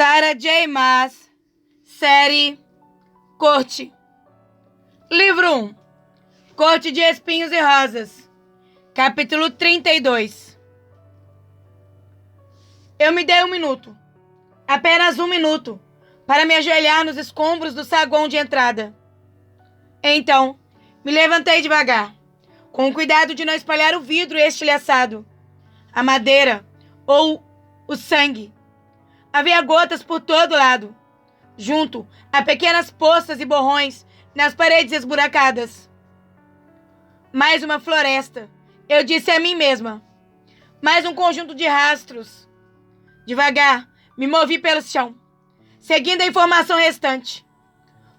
Sarah J. Maas, série Corte. Livro 1. Corte de Espinhos e Rosas. Capítulo 32. Eu me dei 1 minuto, apenas 1 minuto, para me ajoelhar nos escombros do saguão de entrada. Então, me levantei devagar, com o cuidado de não espalhar o vidro estilhaçado, a madeira ou o sangue. Havia gotas por todo lado, junto a pequenas poças e borrões nas paredes esburacadas. Mais uma floresta, eu disse a mim mesma. Mais um conjunto de rastros. Devagar, me movi pelo chão, seguindo a informação restante.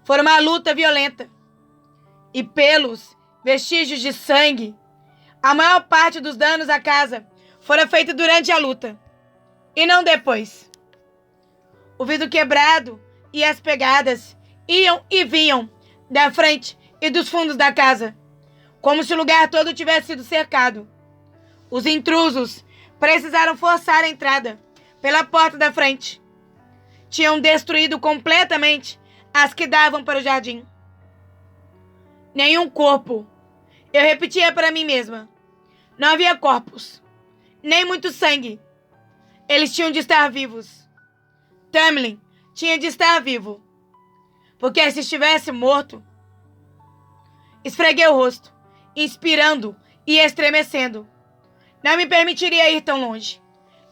Foi uma luta violenta. E pelos vestígios de sangue, a maior parte dos danos à casa fora feita durante a luta, e não depois. O vidro quebrado e as pegadas iam e vinham da frente e dos fundos da casa, como se o lugar todo tivesse sido cercado. Os intrusos precisaram forçar a entrada pela porta da frente. Tinham destruído completamente as que davam para o jardim. Nenhum corpo. Eu repetia para mim mesma. Não havia corpos, nem muito sangue. Eles tinham de estar vivos. Tamlin tinha de estar vivo, porque se estivesse morto... Esfreguei o rosto, inspirando e estremecendo. Não me permitiria ir tão longe.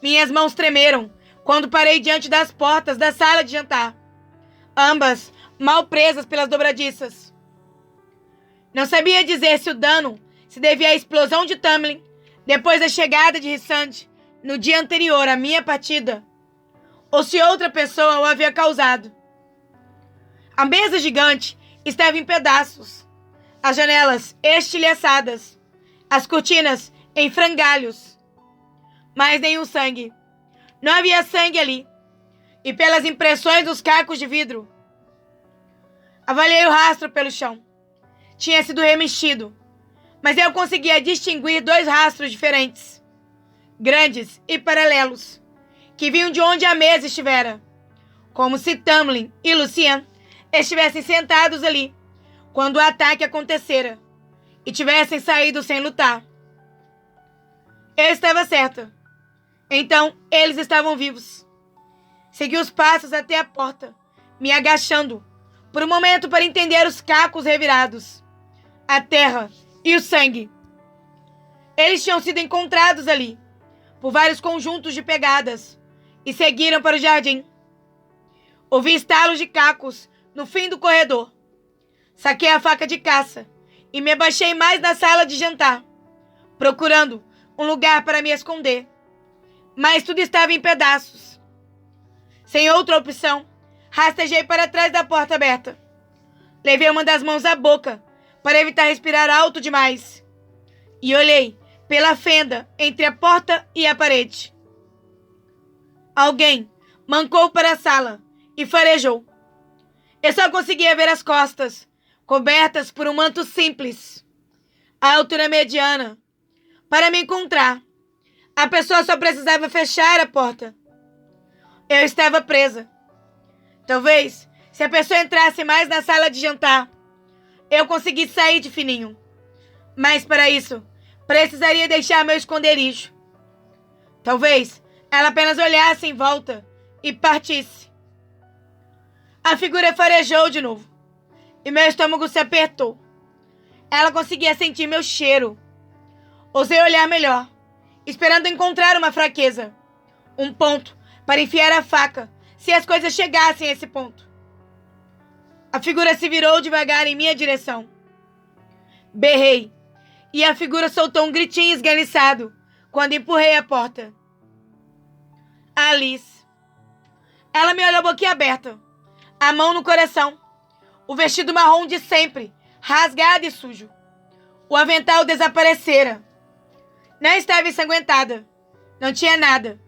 Minhas mãos tremeram quando parei diante das portas da sala de jantar, ambas mal presas pelas dobradiças. Não sabia dizer se o dano se devia à explosão de Tamlin depois da chegada de Rissand no dia anterior à minha partida, ou se outra pessoa o havia causado. A mesa gigante estava em pedaços, as janelas estilhaçadas, as cortinas em frangalhos, mas nenhum sangue. Não havia sangue ali, e pelas impressões dos cacos de vidro, avaliei o rastro pelo chão. Tinha sido remexido, mas eu conseguia distinguir 2 rastros diferentes, grandes e paralelos, que vinham de onde a mesa estivera, como se Tamlin e Lucien estivessem sentados ali quando o ataque acontecera e tivessem saído sem lutar. Eu estava certa. Então, eles estavam vivos. Segui os passos até a porta, me agachando por um momento para entender os cacos revirados, a terra e o sangue. Eles tinham sido encontrados ali, por vários conjuntos de pegadas, e seguiram para o jardim. Ouvi estalos de cacos no fim do corredor. Saquei a faca de caça e me abaixei mais na sala de jantar, procurando um lugar para me esconder. Mas tudo estava em pedaços. Sem outra opção, rastejei para trás da porta aberta. Levei uma das mãos à boca para evitar respirar alto demais e olhei pela fenda entre a porta e a parede. Alguém mancou para a sala e farejou. Eu só conseguia ver as costas, cobertas por um manto simples, à altura mediana. Para me encontrar, a pessoa só precisava fechar a porta. Eu estava presa. Talvez, se a pessoa entrasse mais na sala de jantar, eu conseguisse sair de fininho. Mas para isso, precisaria deixar meu esconderijo. Talvez ela apenas olhasse em volta e partisse. A figura farejou de novo, e meu estômago se apertou. Ela conseguia sentir meu cheiro. Ousei olhar melhor, esperando encontrar uma fraqueza, um ponto para enfiar a faca, se as coisas chegassem a esse ponto. A figura se virou devagar em minha direção. Berrei, e a figura soltou um gritinho esganiçado quando empurrei a porta. Alice. Ela me olhou boquiaberta, a mão no coração, o vestido marrom de sempre, rasgado e sujo. O avental desaparecera. Não estava ensanguentada. Não tinha nada,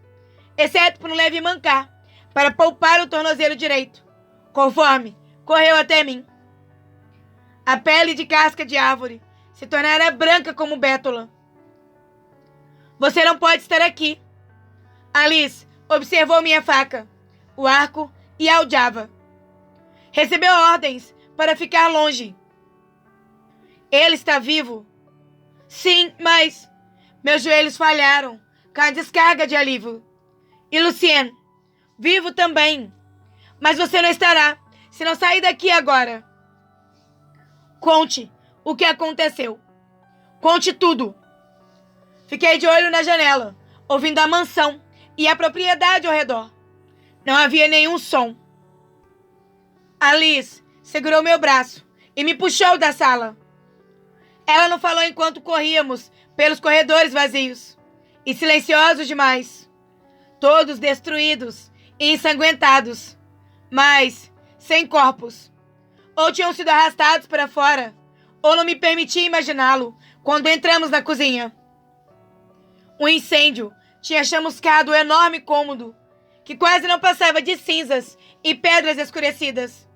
exceto por um leve mancar para poupar o tornozelo direito, conforme correu até mim. A pele de casca de árvore se tornara branca como bétula. Você não pode estar aqui. Alice observou minha faca, o arco e a aljava. Recebeu ordens para ficar longe. Ele está vivo? Sim, mas meus joelhos falharam com a descarga de alívio. E Lucien, vivo também. Mas você não estará se não sair daqui agora. Conte o que aconteceu. Conte tudo. Fiquei de olho na janela, ouvindo a mansão e a propriedade ao redor. Não havia nenhum som. Alice segurou meu braço e me puxou da sala. Ela não falou enquanto corríamos pelos corredores vazios e silenciosos demais. Todos destruídos e ensanguentados, mas sem corpos. Ou tinham sido arrastados para fora, ou não me permitia imaginá-lo quando entramos na cozinha. Um incêndio tinha chamuscado o enorme cômodo, que quase não passava de cinzas e pedras escurecidas.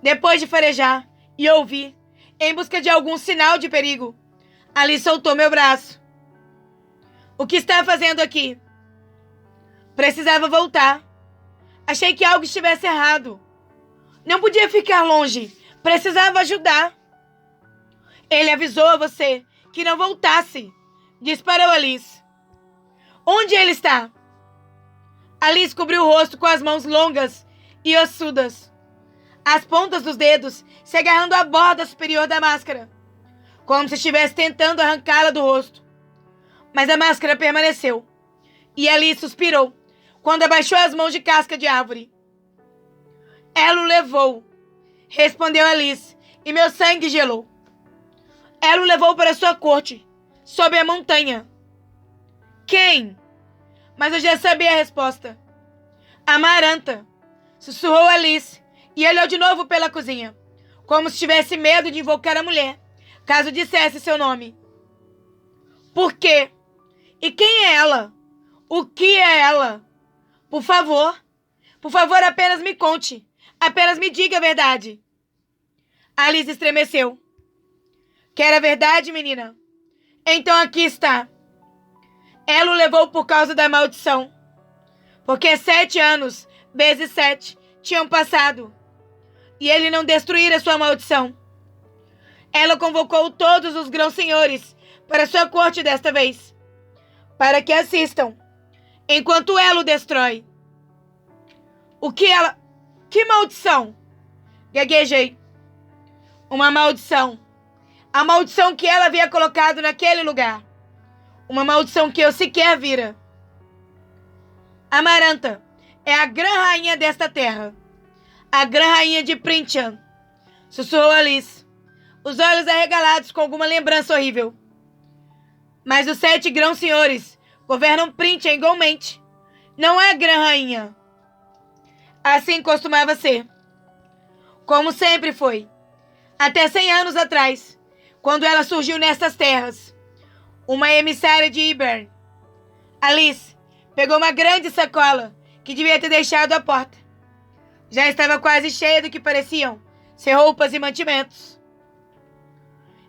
Depois de farejar e ouvir, em busca de algum sinal de perigo, Alice soltou meu braço. O que está fazendo aqui? Precisava voltar. Achei que algo estivesse errado. Não podia ficar longe. Precisava ajudar. Ele avisou a você que não voltasse, disparou Alice. Onde ele está? Alice cobriu o rosto com as mãos longas e ossudas, as pontas dos dedos se agarrando à borda superior da máscara, como se estivesse tentando arrancá-la do rosto. Mas a máscara permaneceu, e Alice suspirou quando abaixou as mãos de casca de árvore. Ela o levou, respondeu Alice, e meu sangue gelou. Ela o levou para sua corte, sob a montanha. Quem? Mas eu já sabia a resposta. Amaranta, sussurrou Alice, e olhou de novo pela cozinha, como se tivesse medo de invocar a mulher, caso dissesse seu nome. Por quê? E quem é ela? O que é ela? Por favor, apenas me conte. Apenas me diga a verdade. Alice estremeceu. Quer a verdade, menina? Então aqui está. Ela o levou por causa da maldição. Porque 7 anos, vezes 7, tinham passado. E ele não destruíra sua maldição. Ela convocou todos os grãos-senhores para sua corte desta vez, para que assistam, enquanto ela o destrói. O que ela... Que maldição? Gaguejei. Uma maldição. A maldição que ela havia colocado naquele lugar. Uma maldição que eu sequer vira. Amaranta é a grã-rainha desta terra. A grã-rainha de Printian, sussurrou Alice, os olhos arregalados com alguma lembrança horrível. Mas os 7 grãos-senhores governam Printian igualmente. Não é grã-rainha. Assim costumava ser. Como sempre foi. Até 100 anos atrás, quando ela surgiu nestas terras. Uma emissária de Ibern. Alice pegou uma grande sacola que devia ter deixado à porta. Já estava quase cheia do que pareciam ser roupas e mantimentos.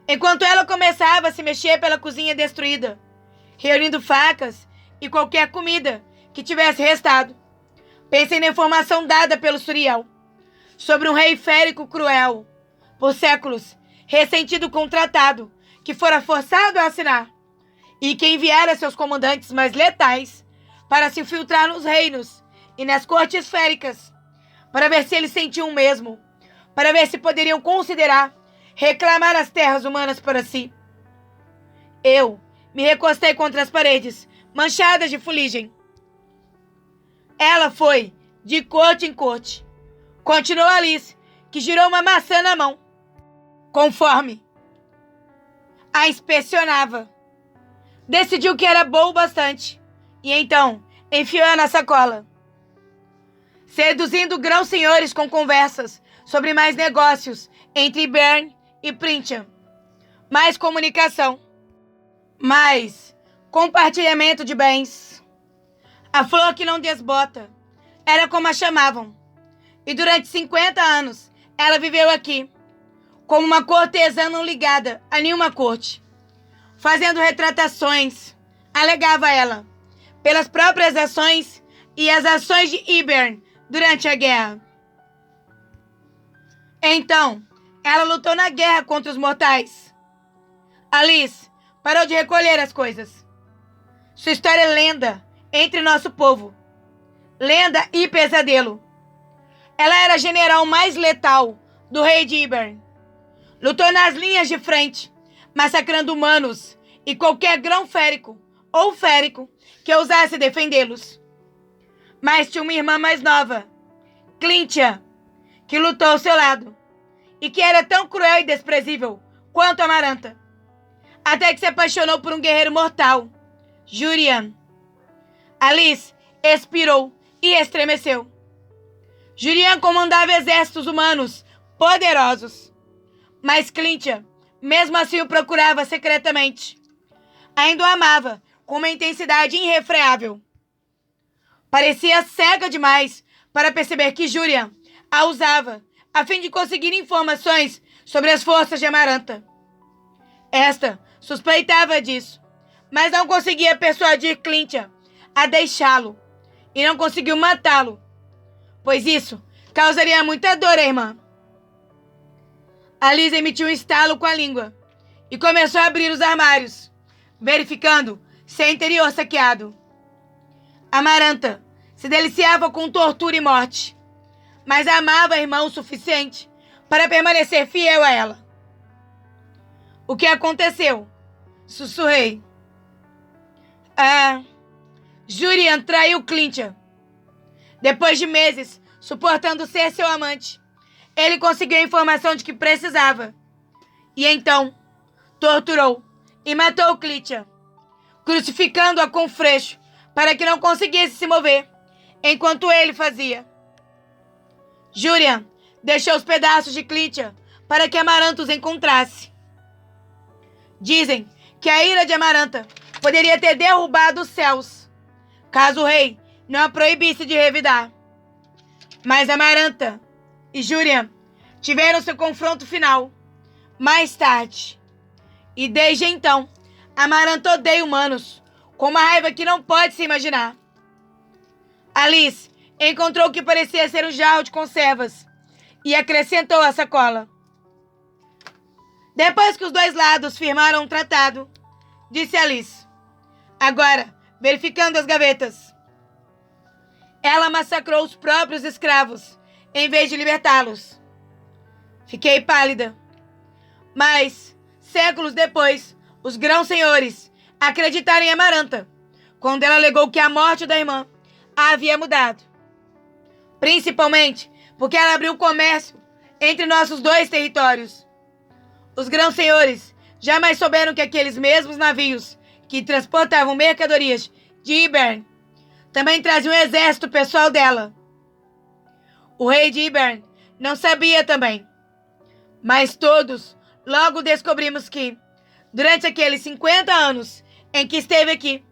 Enquanto ela começava a se mexer pela cozinha destruída, reunindo facas e qualquer comida que tivesse restado, pensei na informação dada pelo Suriel sobre um rei férico cruel, por séculos, ressentido com um tratado que fora forçado a assinar e que enviara seus comandantes mais letais para se infiltrar nos reinos e nas cortes féricas, para ver se eles sentiam o mesmo, para ver se poderiam considerar reclamar as terras humanas para si. Eu me recostei contra as paredes, manchadas de fuligem. Ela foi de corte em corte. Continuou Alice, que girou uma maçã na mão, conforme a inspecionava. Decidiu que era boa o bastante, e então enfiou na sacola, seduzindo grãos-senhores com conversas sobre mais negócios entre Bern e Printian, mais comunicação, mais compartilhamento de bens. A flor que não desbota era como a chamavam, e durante 50 anos ela viveu aqui, como uma cortesã não ligada a nenhuma corte, fazendo retratações, alegava ela, pelas próprias ações, e as ações de Ybern durante a guerra. Então, ela lutou na guerra contra os mortais. Alice parou de recolher as coisas. Sua história é lenda entre nosso povo. Lenda e pesadelo. Ela era a general mais letal do rei de Ybern. Lutou nas linhas de frente, massacrando humanos e qualquer grão férico ou férico que ousasse defendê-los. Mas tinha uma irmã mais nova, Clintia, que lutou ao seu lado e que era tão cruel e desprezível quanto Amaranta, até que se apaixonou por um guerreiro mortal, Jurian. Alice expirou e estremeceu. Jurian comandava exércitos humanos poderosos, mas Clintia, mesmo assim, o procurava secretamente. Ainda o amava com uma intensidade irrefreável. Parecia cega demais para perceber que Jurian a usava a fim de conseguir informações sobre as forças de Amaranta. Esta suspeitava disso, mas não conseguia persuadir Clintia a deixá-lo e não conseguiu matá-lo, pois isso causaria muita dor à irmã. Alice emitiu um estalo com a língua e começou a abrir os armários, verificando seu interior saqueado. Amaranta se deliciava com tortura e morte, mas amava a irmã o suficiente para permanecer fiel a ela. O que aconteceu? Sussurrei. Jurian traiu Clintia. Depois de meses suportando ser seu amante, ele conseguiu a informação de que precisava. E então, torturou e matou Clintia, crucificando-a com freixo para que não conseguisse se mover, enquanto ele fazia. Jurian deixou os pedaços de Clintia para que Amaranta os encontrasse. Dizem que a ira de Amaranta poderia ter derrubado os céus, caso o rei não a proibisse de revidar. Mas Amaranta e Jurian tiveram seu confronto final mais tarde. E desde então, Amaranta odeia humanos com uma raiva que não pode se imaginar. Alice encontrou o que parecia ser um jarro de conservas e acrescentou a sacola. Depois que os dois lados firmaram um tratado, disse Alice, agora verificando as gavetas. Ela massacrou os próprios escravos em vez de libertá-los. Fiquei pálida. Mas, séculos depois, os grãos-senhores acreditaram em Amaranta, quando ela alegou que a morte da irmã a havia mudado. Principalmente porque ela abriu comércio entre nossos dois territórios. Os grãos-senhores jamais souberam que aqueles mesmos navios que transportavam mercadorias de Ybern também traziam um exército pessoal dela. O rei de Ybern não sabia também. Mas todos logo descobrimos que, durante aqueles 50 anos em que esteve aqui,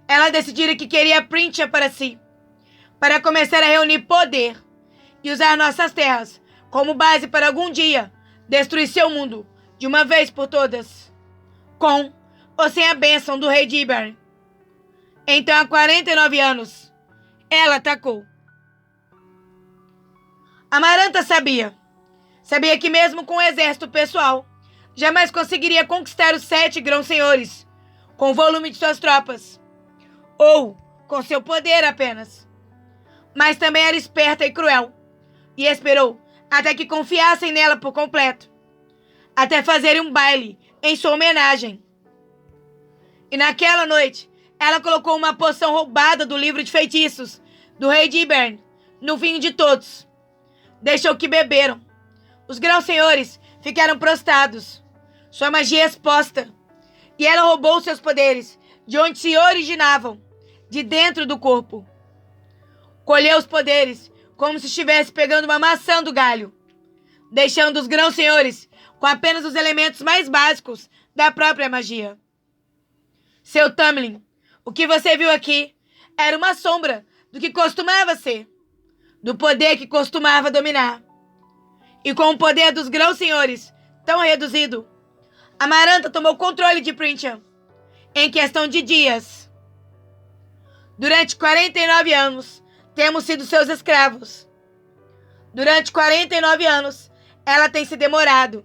ela decidira que queria Printia para si, para começar a reunir poder e usar nossas terras como base para algum dia destruir seu mundo de uma vez por todas, com ou sem a bênção do rei de Ybern. Então, há 49 anos, ela atacou. Amaranta sabia que mesmo com um exército pessoal, jamais conseguiria conquistar os 7 grãos-senhores com o volume de suas tropas, ou com seu poder apenas. Mas também era esperta e cruel, e esperou até que confiassem nela por completo, até fazerem um baile em sua homenagem. E naquela noite, ela colocou uma poção roubada do livro de feitiços do rei de Ybern no vinho de todos. Deixou que beberam. Os grãos-senhores ficaram prostrados, sua magia exposta, e ela roubou seus poderes de onde se originavam, de dentro do corpo. Colheu os poderes como se estivesse pegando uma maçã do galho, deixando os grãos-senhores com apenas os elementos mais básicos da própria magia. Seu Tamlin, o que você viu aqui era uma sombra do que costumava ser, do poder que costumava dominar. E com o poder dos grãos-senhores tão reduzido, Amaranta tomou controle de Printia em questão de dias. Durante 49 anos, temos sido seus escravos. Durante 49 anos, ela tem se demorado,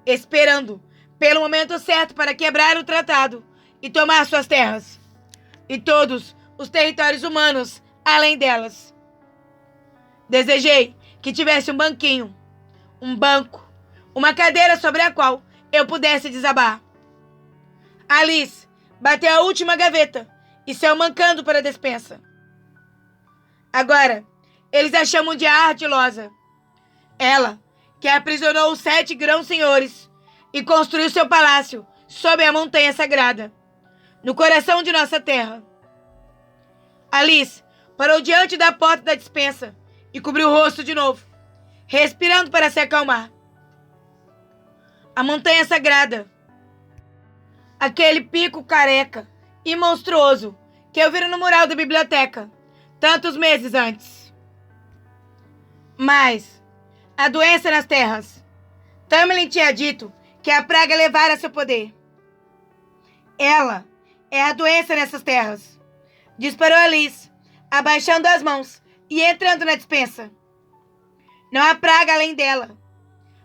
esperando pelo momento certo para quebrar o tratado e tomar suas terras. E todos os territórios humanos além delas. Desejei que tivesse um banquinho, um banco, uma cadeira sobre a qual eu pudesse desabar. Alice bateu a última gaveta e saiu mancando para a despensa. Agora, eles a chamam de a ardilosa. Ela, que aprisionou os 7 grãos senhores e construiu seu palácio sob a montanha sagrada, no coração de nossa terra. Alice parou diante da porta da despensa e cobriu o rosto de novo, respirando para se acalmar. A montanha sagrada, aquele pico careca e monstruoso que eu vi no mural da biblioteca tantos meses antes. Mas a doença nas terras. Tamlin tinha dito que a praga levara seu poder. Ela é a doença nessas terras, disparou Alice, abaixando as mãos e entrando na despensa. Não há praga além dela.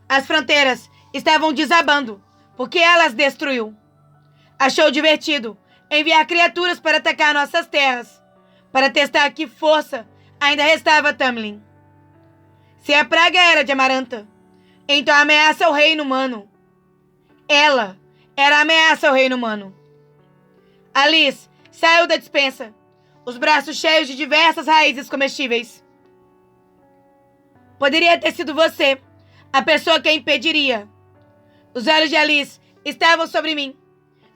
As fronteiras estavam desabando, porque ela as destruiu. Achou divertido enviar criaturas para atacar nossas terras, para testar que força ainda restava a Tamlin. Se a praga era de Amaranta, então a ameaça ao reino humano. Ela era a ameaça ao reino humano. Alice saiu da despensa, os braços cheios de diversas raízes comestíveis. Poderia ter sido você, a pessoa que a impediria. Os olhos de Alice estavam sobre mim,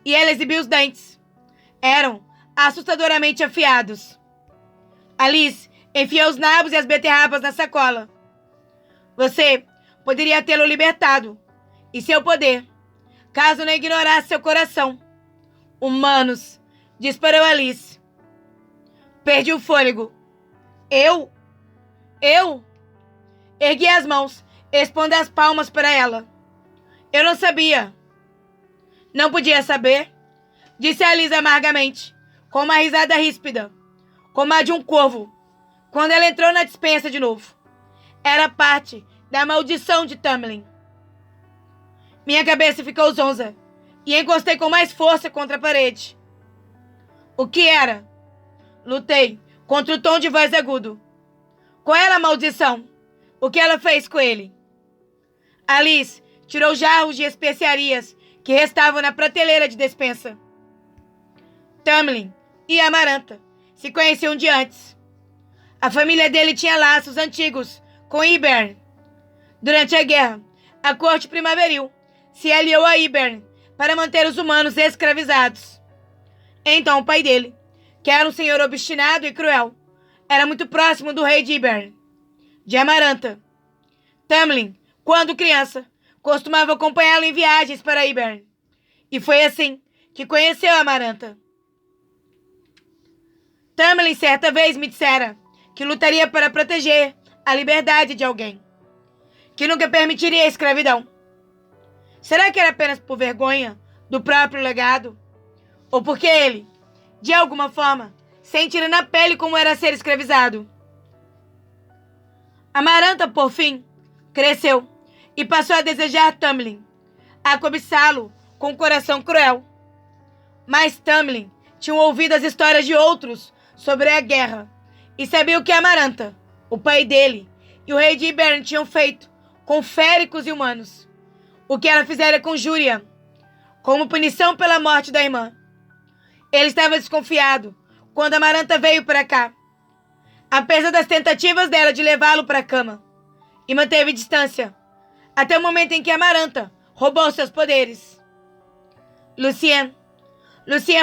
e ela exibiu os dentes. Eram assustadoramente afiados. Alice enfiou os nabos e as beterrabas na sacola. Você poderia tê-lo libertado, e seu poder, caso não ignorasse seu coração. Humanos, disparou Alice. Perdi o fôlego. Eu? Ergui as mãos, expondo as palmas para ela. Eu não sabia. Não podia saber, disse Alice amargamente, com uma risada ríspida, como a de um corvo, quando ela entrou na despensa de novo. Era parte da maldição de Tamlin. Minha cabeça ficou zonza e encostei com mais força contra a parede. O que era? Lutei contra o tom de voz agudo. Qual era a maldição? O que ela fez com ele? Alice tirou jarros de especiarias que restavam na prateleira de despensa. Tamlin e Amaranta se conheciam de antes. A família dele tinha laços antigos com Ybern. Durante a guerra, a corte primaveril se aliou a Ybern para manter os humanos escravizados. Então o pai dele, que era um senhor obstinado e cruel, era muito próximo do rei de Ybern, de Amaranta. Tamlin, quando criança, costumava acompanhá-lo em viagens para Ybern, e foi assim que conheceu Amaranta. Tamlin certa vez me dissera que lutaria para proteger a liberdade de alguém, que nunca permitiria a escravidão. Será que era apenas por vergonha do próprio legado? Ou porque ele, de alguma forma, sentira na pele como era ser escravizado? Amaranta, por fim, cresceu e passou a desejar Tamlin, a cobiçá-lo com um coração cruel. Mas Tamlin tinha ouvido as histórias de outros sobre a guerra e sabia o que Amaranta, o pai dele, e o rei de Ybern tinham feito com féricos e humanos. O que ela fizera com Júria, como punição pela morte da irmã. Ele estava desconfiado quando Amaranta veio para cá, apesar das tentativas dela de levá-lo para a cama, e manteve distância, até o momento em que Amaranta roubou seus poderes. Lucien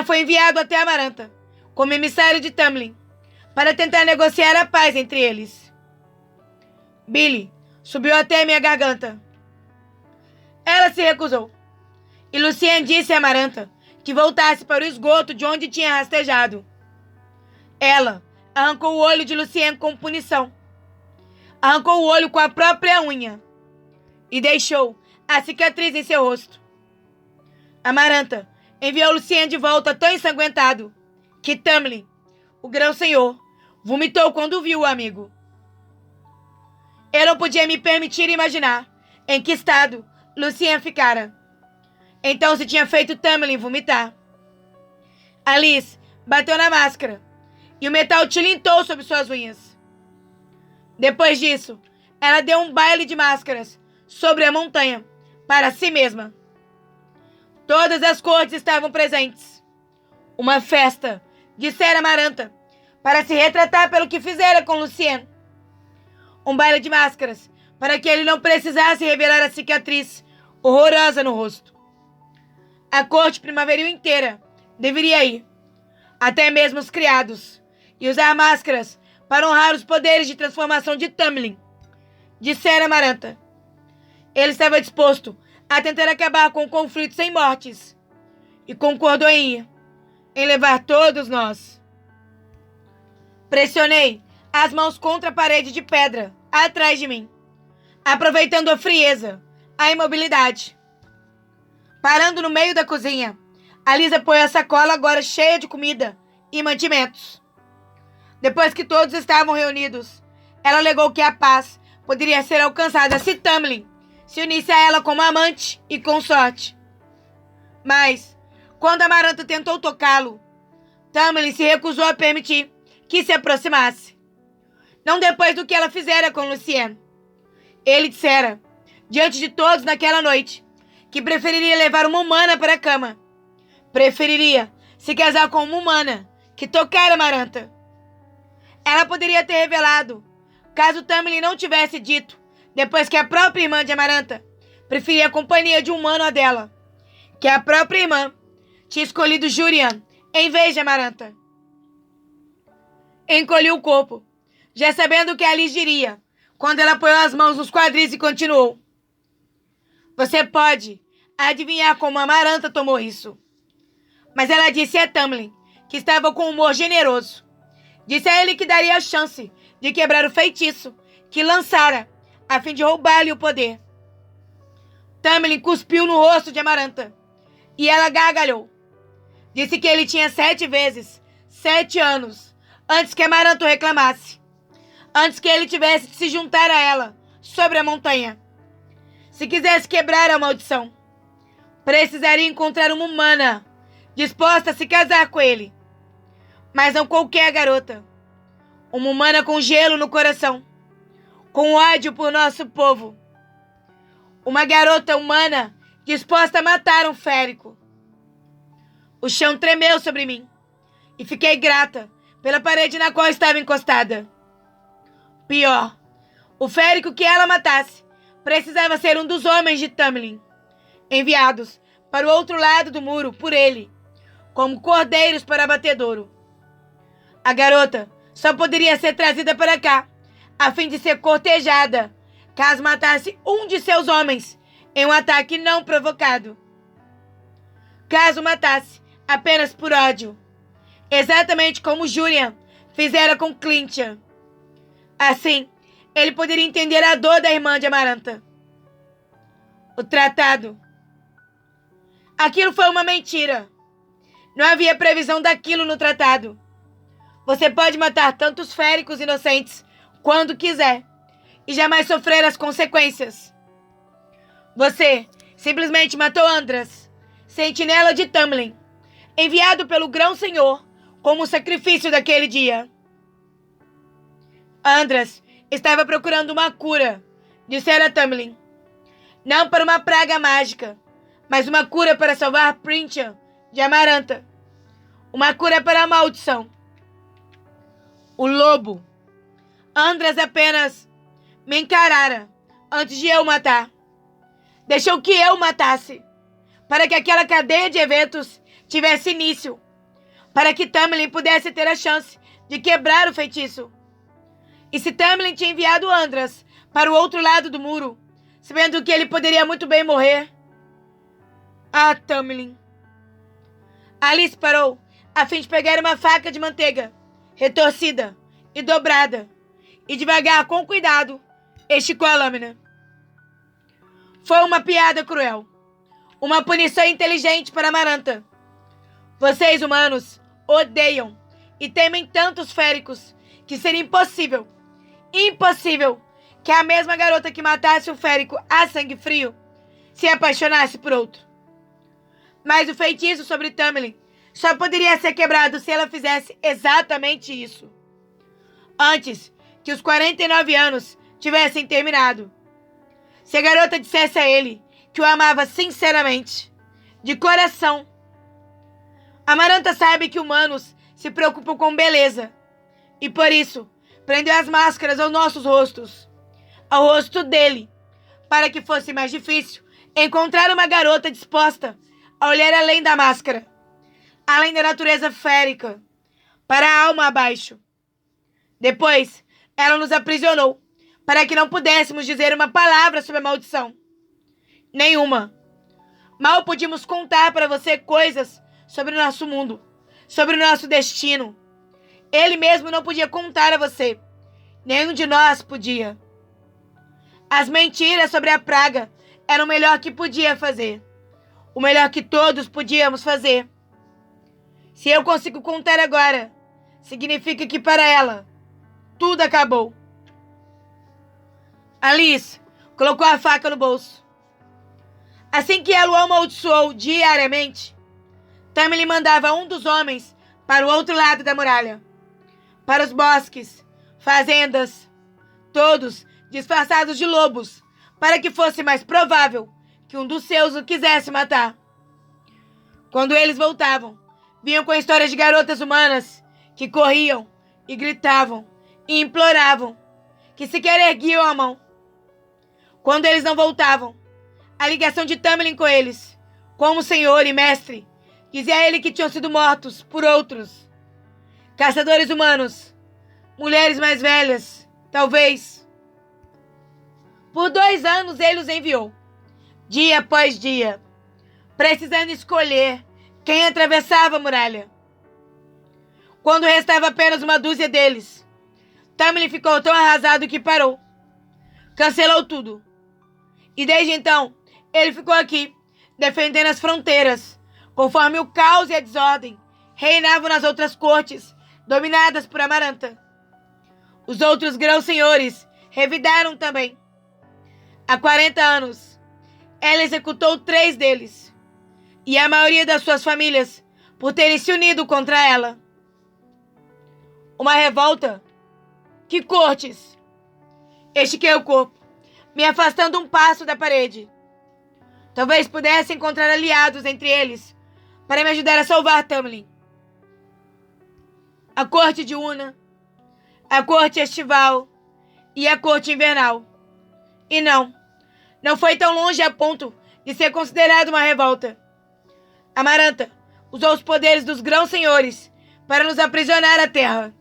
foi enviado até Amaranta, como emissário de Tamlin, para tentar negociar a paz entre eles. Billy subiu até minha garganta. Ela se recusou, e Lucien disse a Amaranta que voltasse para o esgoto de onde tinha rastejado. Ela arrancou o olho de Lucien como punição. Arrancou o olho com a própria unha e deixou a cicatriz em seu rosto. Amaranta enviou Lucien de volta tão ensanguentado que Tamlin o grão-senhor, vomitou quando viu o amigo. Eu não podia me permitir imaginar em que estado Lucien ficara. Então se tinha feito Tamlin vomitar. Alice bateu na máscara e o metal tilintou sob suas unhas. Depois disso, ela deu um baile de máscaras sobre a montanha para si mesma. Todas as cortes estavam presentes. Uma festa, dissera Amaranta, para se retratar pelo que fizera com Lucien. Um baile de máscaras, para que ele não precisasse revelar a cicatriz horrorosa no rosto. A corte primaveril inteira deveria ir, até mesmo os criados, e usar máscaras para honrar os poderes de transformação de Tamlin, dissera Amaranta. Ele estava disposto a tentar acabar com o conflito sem mortes, e concordou em ir, em levar todos nós. Pressionei as mãos contra a parede de pedra, atrás de mim, aproveitando a frieza, a imobilidade. Parando no meio da cozinha, Alice apoiou a sacola agora cheia de comida e mantimentos. Depois que todos estavam reunidos, ela alegou que a paz poderia ser alcançada se Tamlin se unisse a ela como amante e consorte. Mas, quando Amaranta tentou tocá-lo, Tamlin se recusou a permitir que se aproximasse. Não depois do que ela fizera com Lucien. Ele dissera, diante de todos naquela noite, que preferiria levar uma humana para a cama. Preferiria se casar com uma humana que tocara Amaranta. Ela poderia ter revelado, caso Tamlin não tivesse dito, depois que a própria irmã de Amaranta preferia a companhia de um humano a dela, que a própria irmã tinha escolhido Jurian em vez de Amaranta. Encolheu o corpo, já sabendo o que Alice diria, quando ela apoiou as mãos nos quadris e continuou. Você pode adivinhar como Amaranta tomou isso. Mas ela disse a Tamlin que estava com humor generoso. Disse a ele que daria a chance de quebrar o feitiço que lançara, a fim de roubar-lhe o poder. Tamlin cuspiu no rosto de Amaranta, e ela gargalhou. Disse que ele tinha 7 vezes 7 anos, antes que Amaranta o reclamasse. Antes que ele tivesse de se juntar a ela, sobre a montanha. Se quisesse quebrar a maldição, precisaria encontrar uma humana, disposta a se casar com ele. Mas não qualquer garota. Uma humana com gelo no coração, com ódio por nosso povo. Uma garota humana disposta a matar um férico. O chão tremeu sobre mim, e fiquei grata pela parede na qual estava encostada. Pior, o férico que ela matasse precisava ser um dos homens de Tamlin, enviados para o outro lado do muro por ele, como cordeiros para abatedouro. A garota só poderia ser trazida para cá, a fim de ser cortejada, caso matasse um de seus homens em um ataque não provocado. Caso matasse apenas por ódio, exatamente como Jurian fizera com Clintia. Assim, ele poderia entender a dor da irmã de Amaranta. O tratado. Aquilo foi uma mentira. Não havia previsão daquilo no tratado. Você pode matar tantos féricos inocentes quando quiser e jamais sofrer as consequências. Você simplesmente matou Andras, sentinela de Tamlin, enviado pelo Grão-Senhor como sacrifício daquele dia. Andras estava procurando uma cura, dissera Tamlin. Não para uma praga mágica, mas uma cura para salvar Printian de Amaranta. Uma cura para a maldição. O lobo. Andras apenas me encarara antes de eu matar. Deixou que eu matasse, para que aquela cadeia de eventos tivesse início, para que Tamlin pudesse ter a chance de quebrar o feitiço. E se Tamlin tinha enviado Andras para o outro lado do muro, sabendo que ele poderia muito bem morrer. Ah, Tamlin. Alice parou, a fim de pegar uma faca de manteiga, retorcida e dobrada, e devagar, com cuidado, esticou a lâmina. Foi uma piada cruel, uma punição inteligente para Amaranta. Vocês, humanos, odeiam e temem tanto os féricos que seria impossível que a mesma garota que matasse um férico a sangue frio se apaixonasse por outro. Mas o feitiço sobre Tamlin só poderia ser quebrado se ela fizesse exatamente isso, antes que os 49 anos tivessem terminado. Se a garota dissesse a ele que o amava sinceramente, de coração. Amaranta sabe que humanos se preocupam com beleza, e por isso prendeu as máscaras aos nossos rostos, ao rosto dele, para que fosse mais difícil encontrar uma garota disposta a olhar além da máscara, além da natureza férica, para a alma abaixo. Depois, ela nos aprisionou, para que não pudéssemos dizer uma palavra sobre a maldição. Nenhuma. Mal podíamos contar para você coisas sobre o nosso mundo, sobre o nosso destino. Ele mesmo não podia contar a você. Nenhum de nós podia. As mentiras sobre a praga eram o melhor que podia fazer. O melhor que todos podíamos fazer. Se eu consigo contar agora, significa que para ela, tudo acabou. Alice colocou a faca no bolso. Assim que ela o amaldiçoou diariamente, Tamlin mandava um dos homens para o outro lado da muralha, para os bosques, fazendas, todos disfarçados de lobos, para que fosse mais provável que um dos seus o quisesse matar. Quando eles voltavam, vinham com histórias de garotas humanas que corriam e gritavam e imploravam, que sequer erguiam a mão. Quando eles não voltavam, a ligação de Tamlin com eles, como senhor e mestre, dizia a ele que tinham sido mortos por outros. Caçadores humanos, mulheres mais velhas, talvez. Por 2 anos ele os enviou, dia após dia, precisando escolher quem atravessava a muralha. Quando restava apenas uma dúzia deles, Tamlin ficou tão arrasado que parou. Cancelou tudo. E desde então, ele ficou aqui, defendendo as fronteiras, conforme o caos e a desordem reinavam nas outras cortes, dominadas por Amaranta. Os outros grãos-senhores revidaram também. Há 40 anos, ela executou 3 deles, e a maioria das suas famílias por terem se unido contra ela. Uma revolta? Que cortes? Estiquei o corpo, me afastando um passo da parede. Talvez pudesse encontrar aliados entre eles para me ajudar a salvar Tamlin. A corte de Una, a corte estival e a corte invernal. E não foi tão longe a ponto de ser considerado uma revolta. Amaranta usou os poderes dos grãos-senhores para nos aprisionar à terra.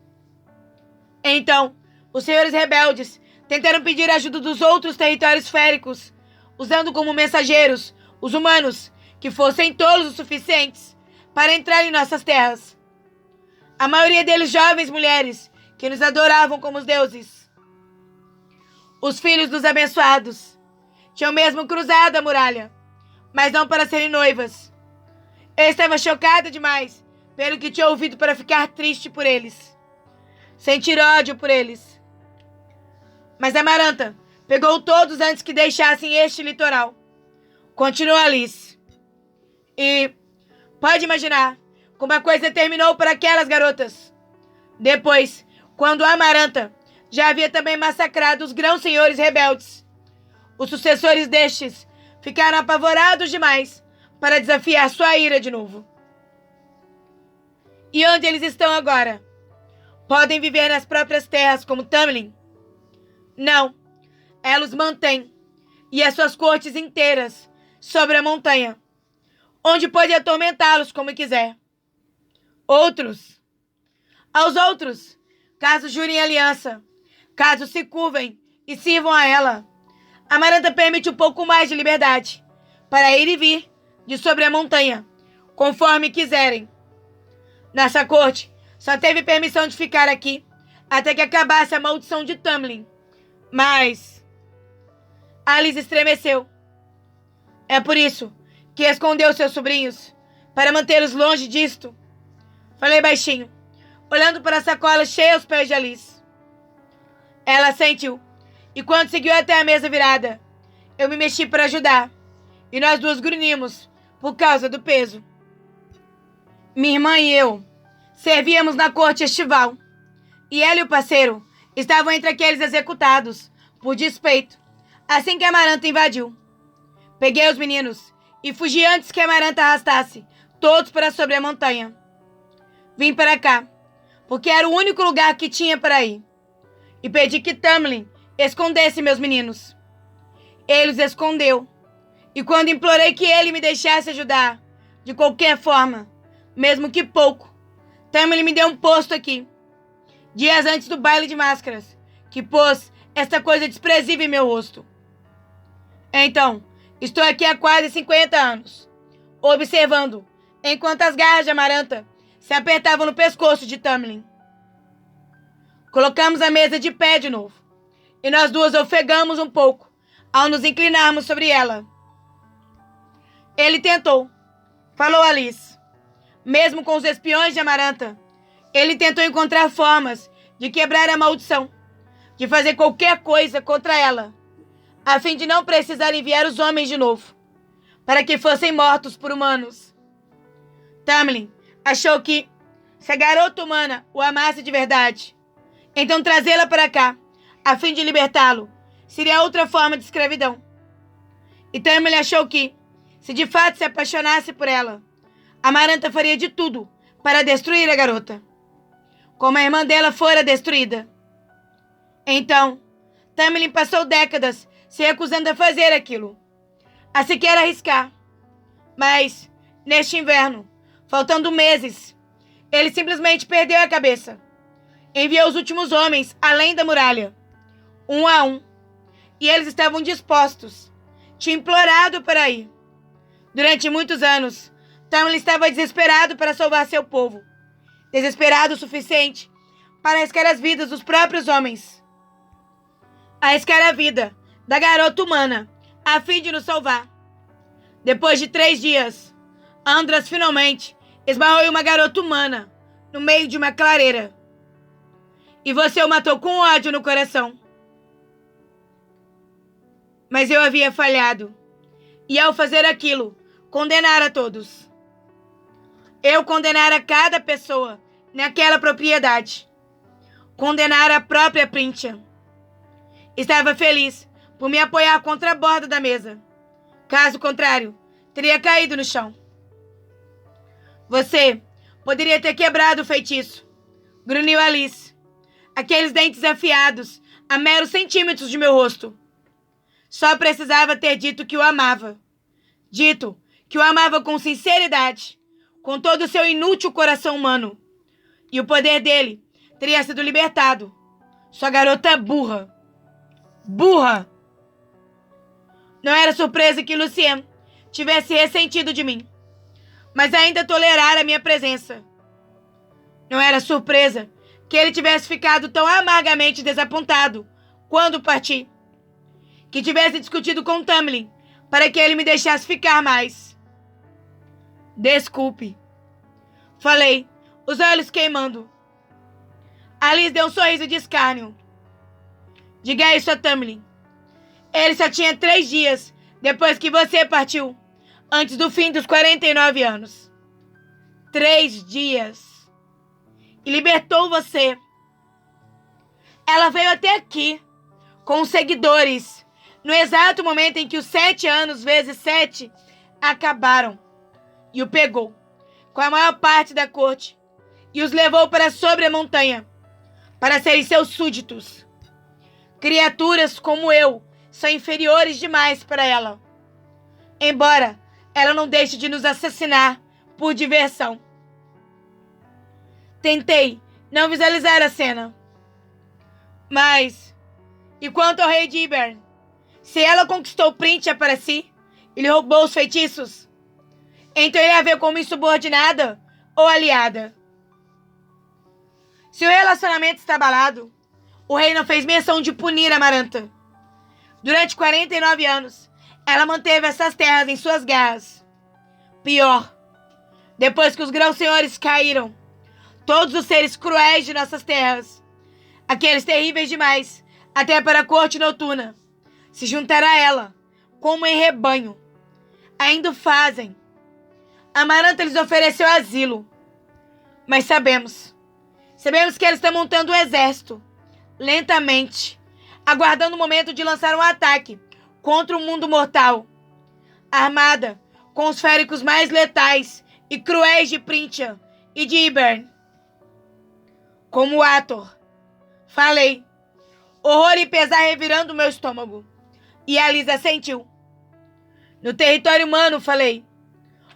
Então, os senhores rebeldes tentaram pedir ajuda dos outros territórios féricos, usando como mensageiros os humanos que fossem tolos o suficientes para entrar em nossas terras. A maioria deles jovens mulheres que nos adoravam como os deuses. Os filhos dos abençoados tinham mesmo cruzado a muralha, mas não para serem noivas. Eu estava chocada demais pelo que tinha ouvido para ficar triste por eles, sentir ódio por eles. Mas Amaranta pegou todos antes que deixassem este litoral. Continuou Alice. E pode imaginar como a coisa terminou para aquelas garotas. Depois, quando Amaranta já havia também massacrado os grãos-senhores rebeldes, os sucessores destes ficaram apavorados demais para desafiar sua ira de novo. E onde eles estão agora? Podem viver nas próprias terras como Tamlin? Não, ela os mantém, e as suas cortes inteiras, sobre a montanha, onde pode atormentá-los como quiser. Aos outros, caso jurem aliança, caso se curvem e sirvam a ela, Amaranta permite um pouco mais de liberdade, para ir e vir de sobre a montanha, conforme quiserem. Nossa corte só teve permissão de ficar aqui até que acabasse a maldição de Tamlin. Mas Alice estremeceu. É por isso que escondeu seus sobrinhos, para mantê-los longe disto. Falei baixinho, olhando para a sacola cheia aos pés de Alice. Ela assentiu, e quando seguiu até a mesa virada, eu me mexi para ajudar, e nós duas grunhimos por causa do peso. Minha irmã e eu servíamos na corte estival, e ela e o parceiro estavam entre aqueles executados por despeito, assim que a Amaranta invadiu. Peguei os meninos e fugi antes que a Amaranta arrastasse todos para sobre a montanha. Vim para cá, porque era o único lugar que tinha para ir, e pedi que Tamlin escondesse meus meninos. Ele os escondeu, e quando implorei que ele me deixasse ajudar, de qualquer forma, mesmo que pouco, Tamlin me deu um posto aqui, dias antes do baile de máscaras, que pôs esta coisa desprezível em meu rosto. Então, estou aqui há quase 50 anos, observando, enquanto as garras de Amaranta se apertavam no pescoço de Tamlin. Colocamos a mesa de pé de novo, e nós duas ofegamos um pouco ao nos inclinarmos sobre ela. Ele tentou, falou Alice. Mesmo com os espiões de Amaranta, ele tentou encontrar formas de quebrar a maldição, de fazer qualquer coisa contra ela, a fim de não precisar enviar os homens de novo, para que fossem mortos por humanos. Tamlin achou que, se a garota humana o amasse de verdade, então trazê-la para cá, a fim de libertá-lo, seria outra forma de escravidão. E Tamlin achou que, se de fato se apaixonasse por ela, Amaranta faria de tudo para destruir a garota, como a irmã dela fora destruída. Então, Tamlin passou décadas se recusando a fazer aquilo, a sequer arriscar. Mas, neste inverno, faltando meses, ele simplesmente perdeu a cabeça. Enviou os últimos homens além da muralha, um a um, e eles estavam dispostos, tinha implorado para ir. Durante muitos anos, Tamlin estava desesperado para salvar seu povo, desesperado o suficiente para arriscar as vidas dos próprios homens, arriscar a vida da garota humana, a fim de nos salvar. Depois de 3 dias, Andras finalmente esbarrou em uma garota humana, no meio de uma clareira. E você o matou com ódio no coração. Mas eu havia falhado, e ao fazer aquilo, condenara a todos. Eu condenara cada pessoa naquela propriedade. Condenara a própria Printia. Estava feliz por me apoiar contra a borda da mesa. Caso contrário, teria caído no chão. Você poderia ter quebrado o feitiço, grunhiu Alice. Aqueles dentes afiados a meros centímetros de meu rosto. Só precisava ter dito que o amava. Dito que o amava com sinceridade, com todo o seu inútil coração humano. E o poder dele teria sido libertado. Sua garota burra. Burra! Não era surpresa que Lucien tivesse ressentido de mim, mas ainda tolerara a minha presença. Não era surpresa que ele tivesse ficado tão amargamente desapontado quando parti, que tivesse discutido com Tamlin para que ele me deixasse ficar mais. Desculpe, falei, os olhos queimando. Alice deu um sorriso de escárnio. Diga isso a Tamlin. Ele só tinha 3 dias depois que você partiu, antes do fim dos 49 anos. 3 dias. E libertou você. Ela veio até aqui, com os seguidores, no exato momento em que os 7 anos vezes 7 acabaram. E o pegou, com a maior parte da corte, e os levou para sobre a montanha, para serem seus súditos. Criaturas como eu são inferiores demais para ela. Embora ela não deixe de nos assassinar por diversão. Tentei não visualizar a cena. Mas, e quanto ao rei de Ibern? Se ela conquistou Printia para si e lhe roubou os feitiços, então ele a vê como insubordinada ou aliada. Se o relacionamento está abalado, o rei não fez menção de punir Amaranta. Durante 49 anos, ela manteve essas terras em suas garras. Pior, depois que os grãos-senhores caíram, todos os seres cruéis de nossas terras, aqueles terríveis demais, até para a corte noturna, se juntaram a ela, como em rebanho. Ainda o fazem. Amaranta lhes ofereceu asilo. Mas sabemos que ela está montando um exército, lentamente, aguardando o momento de lançar um ataque contra o mundo mortal, armada com os féricos mais letais e cruéis de Printia e de Ybern. Como Ator, falei, horror e pesar revirando meu estômago, e a Lisa sentiu. No território humano, falei,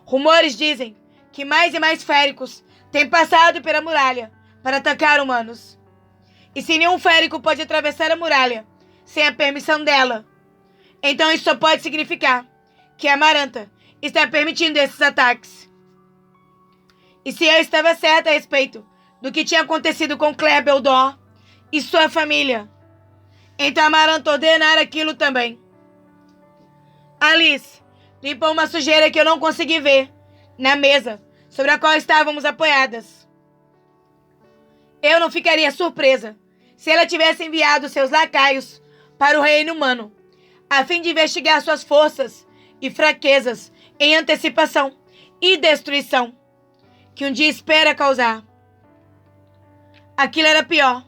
rumores dizem que mais e mais féricos têm passado pela muralha para atacar humanos. E se nenhum férico pode atravessar a muralha sem a permissão dela, então isso só pode significar que a Amaranta está permitindo esses ataques. E se eu estava certa a respeito do que tinha acontecido com Claire Beldor e sua família, então a Amaranta ordenara aquilo também. Alice limpou uma sujeira que eu não consegui ver na mesa sobre a qual estávamos apoiadas. Eu não ficaria surpresa se ela tivesse enviado seus lacaios para o reino humano, a fim de investigar suas forças e fraquezas em antecipação e destruição, que um dia espera causar. Aquilo era pior,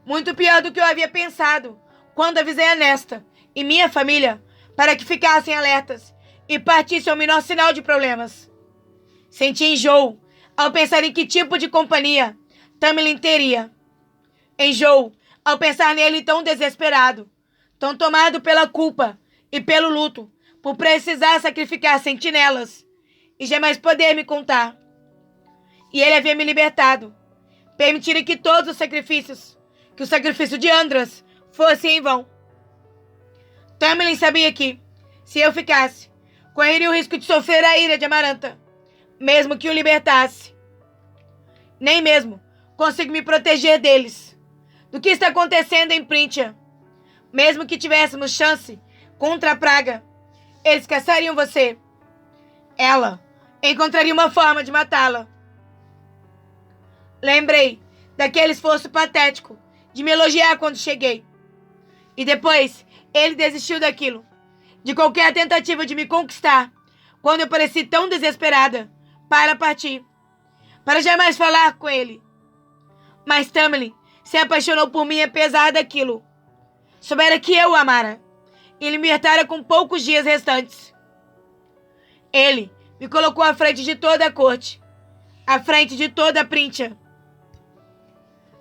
muito pior do que eu havia pensado quando avisei a Nesta e minha família para que ficassem alertas e partissem ao menor sinal de problemas. Senti enjoo ao pensar em que tipo de companhia Tamlin teria. Enjoo ao pensar nele tão desesperado, tão tomado pela culpa e pelo luto, por precisar sacrificar sentinelas e jamais poder me contar. E ele havia me libertado, permitindo que todos os sacrifícios, que o sacrifício de Andras, fosse em vão. Tamlin sabia que, se eu ficasse, correria o risco de sofrer a ira de Amaranta, mesmo que o libertasse. Nem mesmo consigo me proteger deles, do que está acontecendo em Printia. Mesmo que tivéssemos chance contra a praga, eles caçariam você. Ela encontraria uma forma de matá-la. Lembrei daquele esforço patético de me elogiar quando cheguei. E depois ele desistiu daquilo, de qualquer tentativa de me conquistar, quando eu pareci tão desesperada para partir, para jamais falar com ele. Mas Tamlin se apaixonou por mim apesar daquilo. Soubera que eu o amara e libertara com poucos dias restantes. Ele me colocou à frente de toda a corte, à frente de toda a Printia.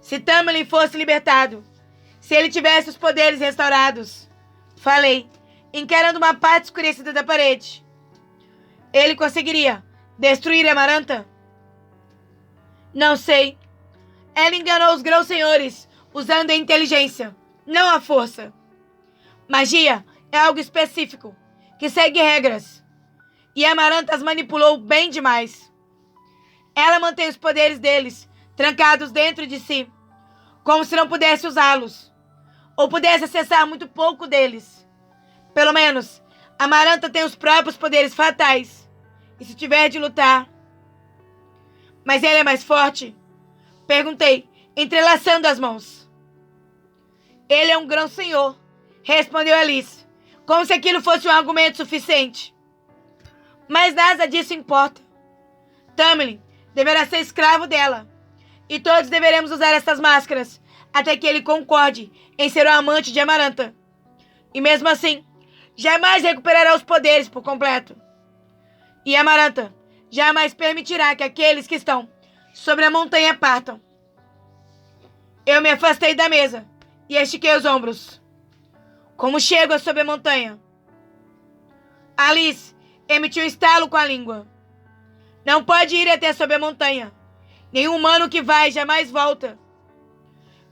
Se Tamlin fosse libertado, se ele tivesse os poderes restaurados, falei, encarando uma parte escurecida da parede, ele conseguiria destruir a Amaranta? Não sei. Ela enganou os grãos-senhores usando a inteligência, não a força. Magia é algo específico, que segue regras. E a Amaranta as manipulou bem demais. Ela mantém os poderes deles trancados dentro de si, como se não pudesse usá-los, ou pudesse acessar muito pouco deles. Pelo menos, a Amaranta tem os próprios poderes fatais, e se tiver de lutar... Mas ele é mais forte? Perguntei, entrelaçando as mãos. Ele é um grão-senhor, respondeu Alice, como se aquilo fosse um argumento suficiente. Mas nada disso importa. Tamlin deverá ser escravo dela, e todos deveremos usar essas máscaras até que ele concorde em ser o amante de Amaranta. E mesmo assim, jamais recuperará os poderes por completo. E Amaranta jamais permitirá que aqueles que estão sobre a montanha partam. Eu me afastei da mesa e estiquei os ombros. Como chego a sob a montanha? Alice emitiu um estalo com a língua. Não pode ir até sob a montanha. Nenhum humano que vai jamais volta.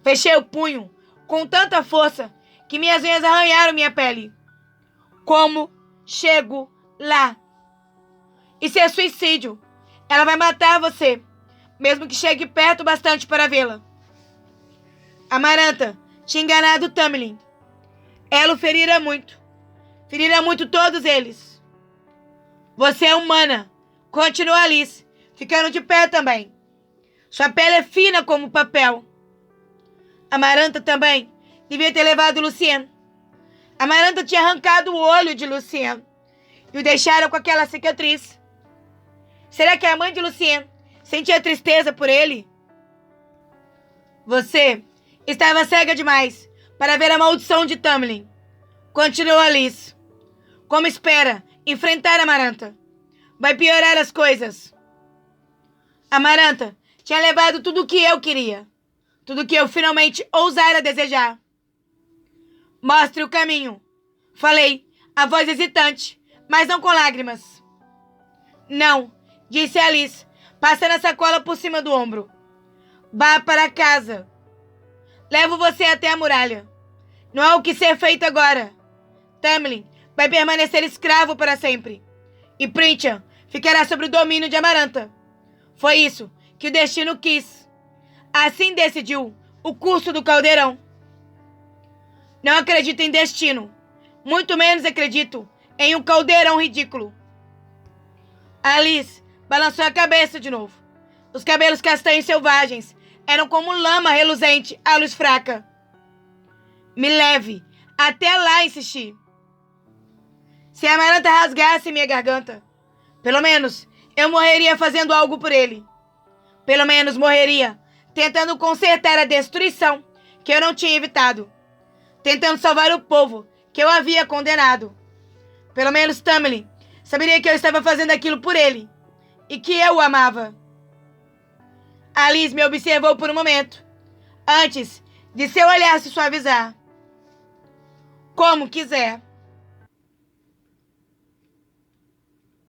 Fechei o punho com tanta força que minhas unhas arranharam minha pele. Como chego lá? Isso é suicídio. Ela vai matar você, mesmo que chegue perto bastante para vê-la. Amaranta tinha enganado Tamlin. Ela o ferira muito. Ferira muito todos eles. Você é humana, continuou Alice, ficando de pé também. Sua pele é fina como papel. Amaranta também devia ter levado Lucien. Amaranta tinha arrancado o olho de Lucien e o deixaram com aquela cicatriz. Será que a mãe de Lucien sentia tristeza por ele? Você estava cega demais para ver a maldição de Tamlin. Continuou Alice. Como espera enfrentar Amaranta? Vai piorar as coisas. Amaranta tinha levado tudo o que eu queria. Tudo o que eu finalmente ousara desejar. Mostre o caminho. Falei, a voz hesitante, mas não com lágrimas. Não, disse Alice, passando a sacola por cima do ombro. Vá para casa. Levo você até a muralha. Não há o que ser feito agora. Tamlin vai permanecer escravo para sempre. E Printian ficará sob o domínio de Amaranta. Foi isso que o destino quis. Assim decidiu o curso do caldeirão. Não acredito em destino. Muito menos acredito em um caldeirão ridículo. Alice balançou a cabeça de novo. Os cabelos castanhos selvagens eram como lama reluzente à luz fraca. Me leve até lá, insisti. Se a Amaranta rasgasse minha garganta, pelo menos eu morreria fazendo algo por ele. Pelo menos morreria tentando consertar a destruição que eu não tinha evitado. Tentando salvar o povo que eu havia condenado. Pelo menos Tamlin saberia que eu estava fazendo aquilo por ele e que eu o amava. Alice me observou por um momento, antes de seu olhar se suavizar. Como quiser.